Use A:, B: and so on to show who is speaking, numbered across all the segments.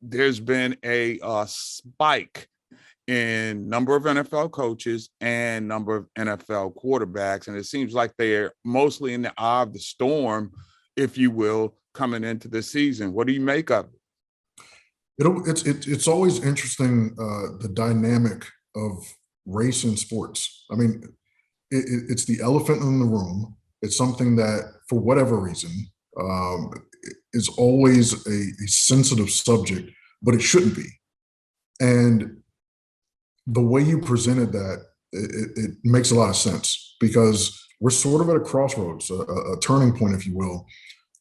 A: there's been a spike in number of NFL coaches and number of NFL quarterbacks. And it seems like they're mostly in the eye of the storm, if you will, coming into the season. What do you make of it?
B: It's always interesting, the dynamic of race in sports. I mean, it's the elephant in the room. It's something that, for whatever reason, um, is always a sensitive subject, but it shouldn't be. And the way you presented that, it makes a lot of sense, because we're sort of at a crossroads, a turning point, if you will,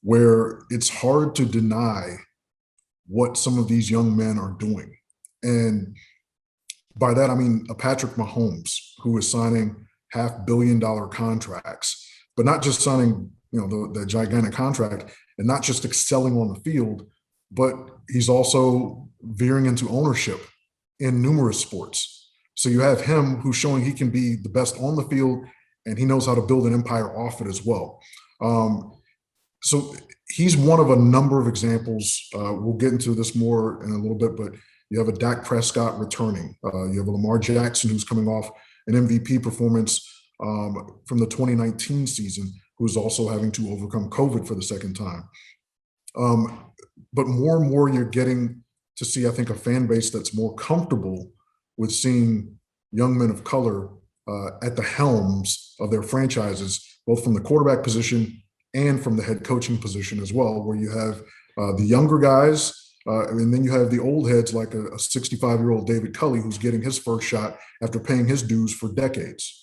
B: where it's hard to deny what some of these young men are doing. And by that, I mean a Patrick Mahomes, who is signing $500 million contracts, but not just signing, the gigantic contract, and not just excelling on the field, but he's also veering into ownership in numerous sports. So you have him who's showing he can be the best on the field, and he knows how to build an empire off it as well. So he's one of a number of examples. We'll get into this more in a little bit, but you have a Dak Prescott returning. You have a Lamar Jackson who's coming off an MVP performance from the 2019 season, who's also having to overcome COVID for the second time. But more and more, you're getting to see, I think, a fan base that's more comfortable with seeing young men of color at the helms of their franchises, both from the quarterback position and from the head coaching position as well, where you have the younger guys, and then you have the old heads like a 65-year-old David Culley, who's getting his first shot after paying his dues for decades.